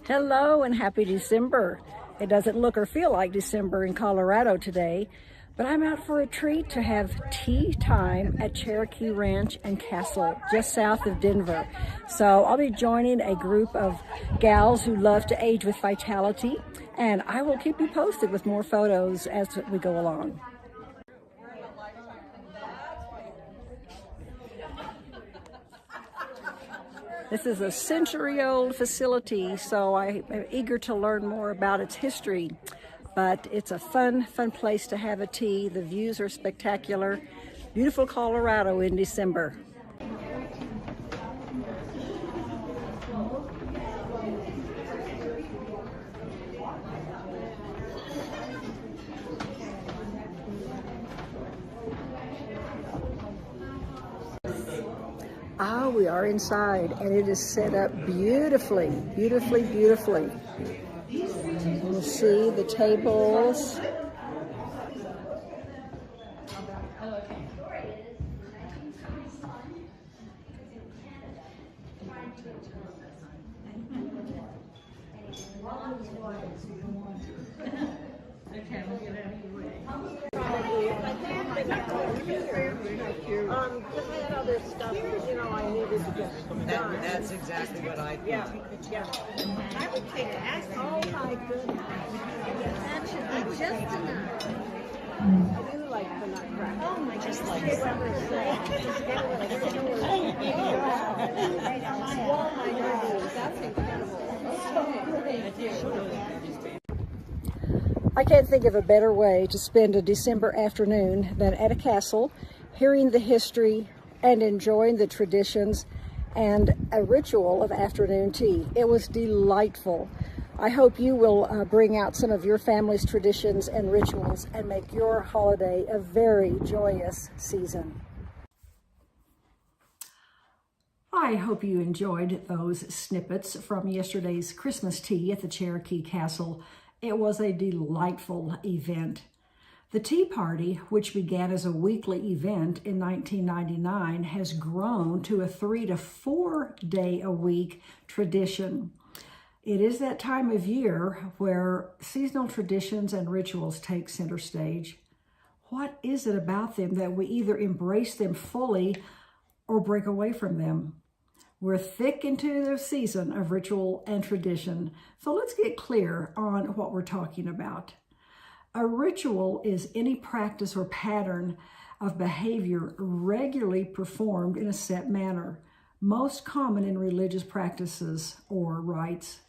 Hello and happy December. It doesn't look or feel like December in Colorado today, but I'm out for a treat to have tea time at Cherokee Ranch and Castle, just south of Denver. So I'll be joining a group of gals who love to age with vitality, and I will keep you posted with more photos as we go along. This is a century-old facility, so I am eager to learn more about its history. But it's a fun place to have a tea. The views are spectacular. Beautiful Colorado in December. We are inside, and it is set up beautifully. You'll see the tables. That's exactly what I think. Yeah. I would take that. Oh my goodness. That should be just enough. I do like the nutcracker. Oh my goodness. Just like that. Oh my goodness. That's incredible. I can't think of a better way to spend a December afternoon than at a castle, hearing the history and enjoying the traditions and a ritual of afternoon tea. It was delightful. I hope you will bring out some of your family's traditions and rituals and make your holiday a very joyous season. I hope you enjoyed those snippets from yesterday's Christmas tea at the Cherokee Castle. It was a delightful event. The Tea Party, which began as a weekly event in 1999, has grown to a 3 to 4 day a week tradition. It is that time of year where seasonal traditions and rituals take center stage. What is it about them that we either embrace them fully or break away from them? We're thick into the season of ritual and tradition, so let's get clear on what we're talking about. A ritual is any practice or pattern of behavior regularly performed in a set manner, most common in religious practices or rites.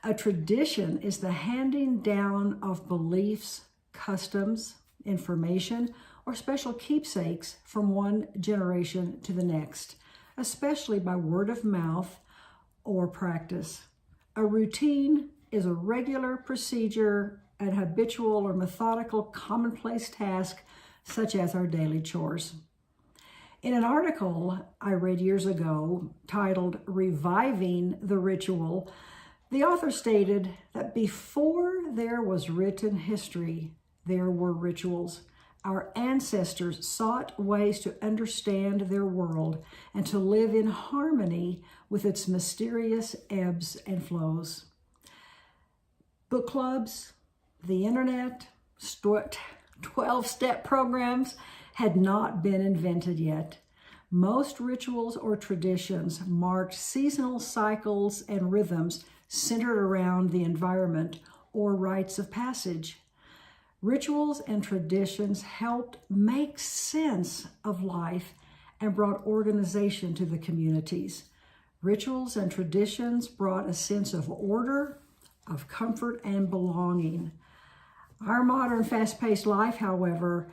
A tradition is the handing down of beliefs, customs, information, or special keepsakes from one generation to the next, especially by word of mouth or practice. A routine is a regular procedure, an habitual or methodical commonplace task, such as our daily chores. In an article I read years ago titled "Reviving the Ritual," the author stated that before there was written history, there were rituals. Our ancestors sought ways to understand their world and to live in harmony with its mysterious ebbs and flows. Book clubs, the internet, 12-step programs had not been invented yet. Most rituals or traditions marked seasonal cycles and rhythms centered around the environment or rites of passage. Rituals and traditions helped make sense of life and brought organization to the communities. Rituals and traditions brought a sense of order, of comfort, and belonging. Our modern fast-paced life, however,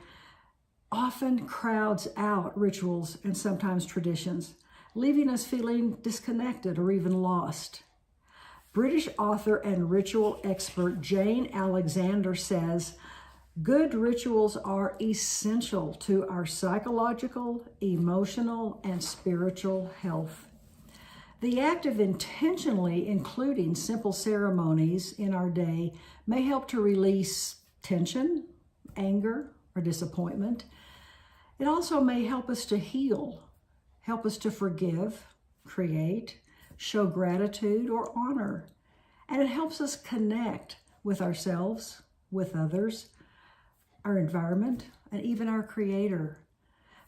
often crowds out rituals and sometimes traditions, leaving us feeling disconnected or even lost. British author and ritual expert Jane Alexander says, "Good rituals are essential to our psychological, emotional, and spiritual health." The act of intentionally including simple ceremonies in our day may help to release tension, anger, or disappointment. It also may help us to heal, help us to forgive, create, show gratitude, or honor. And and it helps us connect with ourselves, with others, our environment, and even our Creator.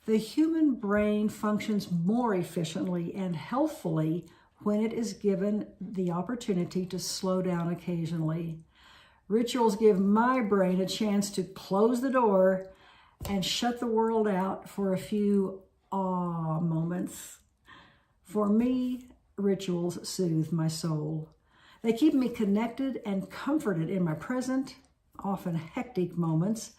The human brain functions more efficiently and healthfully when it is given the opportunity to slow down occasionally. Rituals give my brain a chance to close the door and shut the world out for a few awe moments. For me, rituals soothe my soul. They keep me connected and comforted in my present, often hectic moments,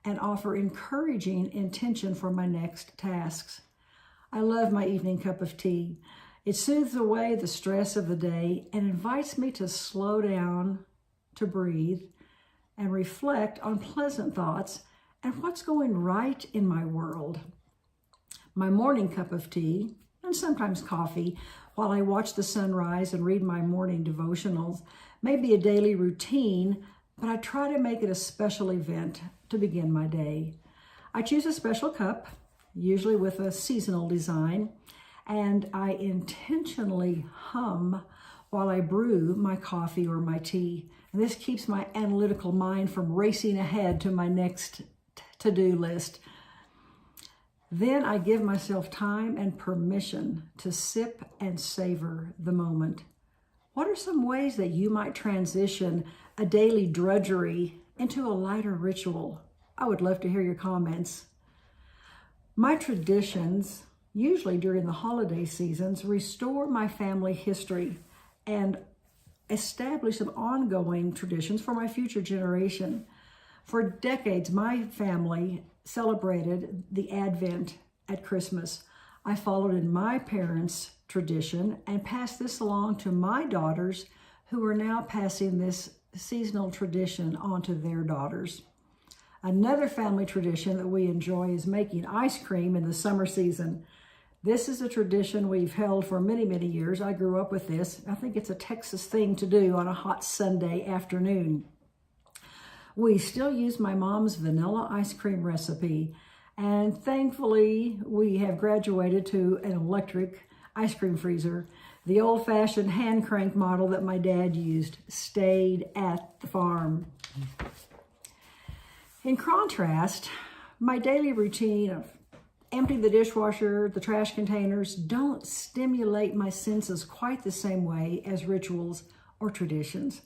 and offer encouraging intention for my next tasks. I love my evening cup of tea. It soothes away the stress of the day and invites me to slow down, to breathe, and reflect on pleasant thoughts and what's going right in my world. My morning cup of tea, and sometimes coffee, while I watch the sunrise and read my morning devotionals, may be a daily routine, but I try to make it a special event to begin my day. I choose a special cup, usually with a seasonal design, and I intentionally hum while I brew my coffee or my tea. And this keeps my analytical mind from racing ahead to my next to-do list. Then I give myself time and permission to sip and savor the moment. What are some ways that you might transition a daily drudgery into a lighter ritual? I would love to hear your comments. My traditions, usually during the holiday seasons, restore my family history and establish some ongoing traditions for my future generation. For decades, my family celebrated the Advent at Christmas. I followed in my parents' tradition and passed this along to my daughters, who are now passing this seasonal tradition on to their daughters. Another family tradition that we enjoy is making ice cream in the summer season. This is a tradition we've held for many, many years. I grew up with this. I think it's a Texas thing to do on a hot Sunday afternoon. We still use my mom's vanilla ice cream recipe, and thankfully we have graduated to an electric ice cream freezer. The old-fashioned hand crank model that my dad used stayed at the farm. In contrast, my daily routine of emptying the dishwasher, the trash containers, don't stimulate my senses quite the same way as rituals or traditions.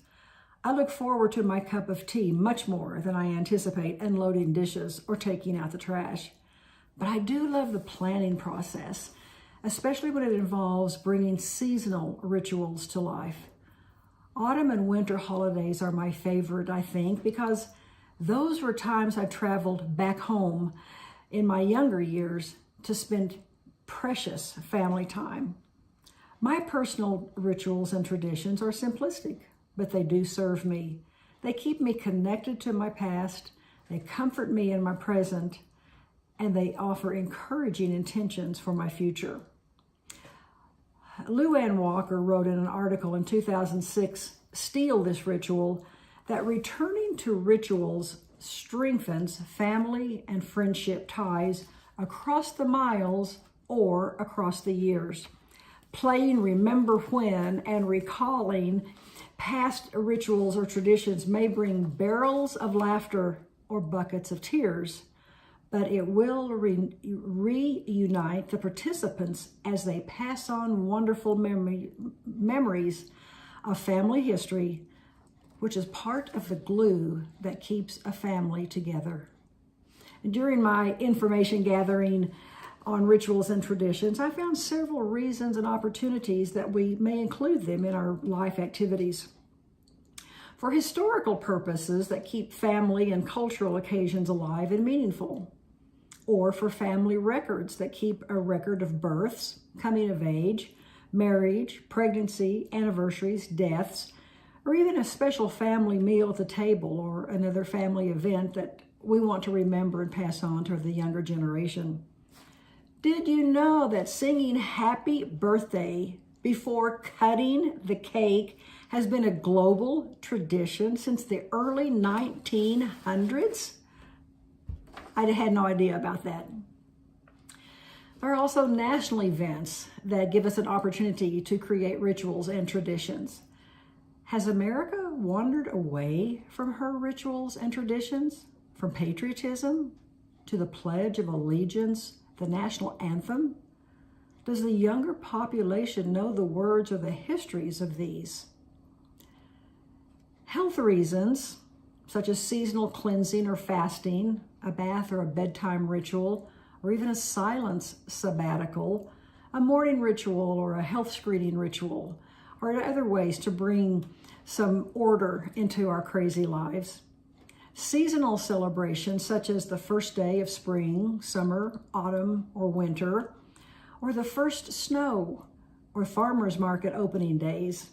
I look forward to my cup of tea much more than I anticipate unloading dishes or taking out the trash. But I do love the planning process, especially when it involves bringing seasonal rituals to life. Autumn and winter holidays are my favorite, I think, because those were times I traveled back home in my younger years to spend precious family time. My personal rituals and traditions are simplistic, but they do serve me. They keep me connected to my past, they comfort me in my present, and they offer encouraging intentions for my future. Lou Ann Walker wrote in an article in 2006, Steal This Ritual, that returning to rituals strengthens family and friendship ties across the miles or across the years. Playing Remember When and recalling past rituals or traditions may bring barrels of laughter or buckets of tears, but it will reunite the participants as they pass on wonderful memories of family history, which is part of the glue that keeps a family together. During my information gathering on rituals and traditions, I found several reasons and opportunities that we may include them in our life activities. For historical purposes that keep family and cultural occasions alive and meaningful, or for family records that keep a record of births, coming of age, marriage, pregnancy, anniversaries, deaths, or even a special family meal at the table or another family event that we want to remember and pass on to the younger generation. Did you know that singing happy birthday before cutting the cake has been a global tradition since the early 1900s? I had no idea about that. There are also national events that give us an opportunity to create rituals and traditions. Has America wandered away from her rituals and traditions, from patriotism to the Pledge of Allegiance, the national anthem? Does the younger population know the words or the histories of these? Health reasons, such as seasonal cleansing or fasting, a bath or a bedtime ritual, or even a silence sabbatical, a morning ritual or a health screening ritual, or other ways to bring some order into our crazy lives. Seasonal celebrations such as the first day of spring, summer, autumn, or winter, or the first snow, or farmers market opening days.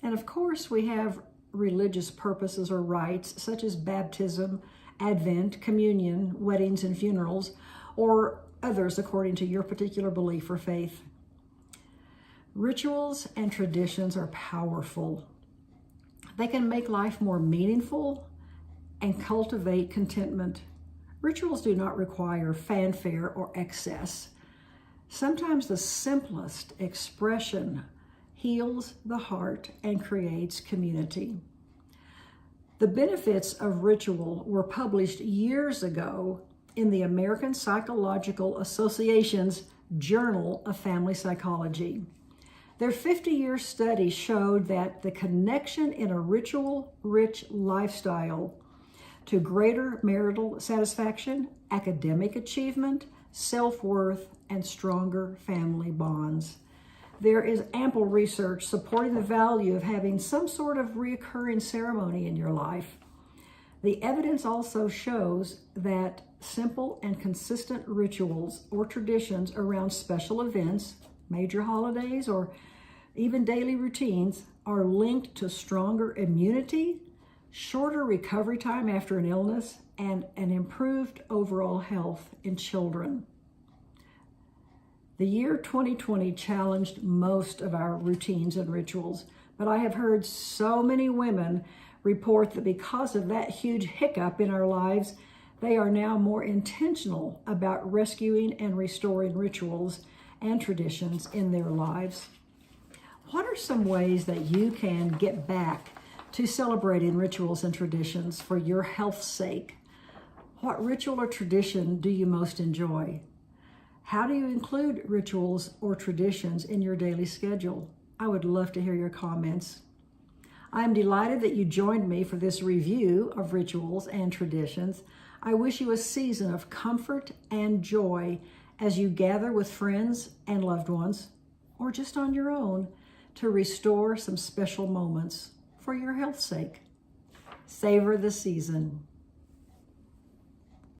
And of course, we have religious purposes or rites such as baptism, Advent, communion, weddings and funerals, or others according to your particular belief or faith. Rituals and traditions are powerful. They can make life more meaningful and cultivate contentment. Rituals do not require fanfare or excess. Sometimes the simplest expression heals the heart and creates community. The benefits of ritual were published years ago in the American Psychological Association's Journal of Family Psychology. Their 50-year study showed that the connection in a ritual-rich lifestyle to greater marital satisfaction, academic achievement, self-worth, and stronger family bonds. There is ample research supporting the value of having some sort of recurring ceremony in your life. The evidence also shows that simple and consistent rituals or traditions around special events, major holidays, or even daily routines are linked to stronger immunity, shorter recovery time after an illness, and an improved overall health in children. The year 2020 challenged most of our routines and rituals, but I have heard so many women report that because of that huge hiccup in our lives, they are now more intentional about rescuing and restoring rituals and traditions in their lives. What are some ways that you can get back to celebrating rituals and traditions for your health's sake? What ritual or tradition do you most enjoy? How do you include rituals or traditions in your daily schedule? I would love to hear your comments. I am delighted that you joined me for this review of rituals and traditions. I wish you a season of comfort and joy as you gather with friends and loved ones, or just on your own, to restore some special moments for your health's sake. Savor the season.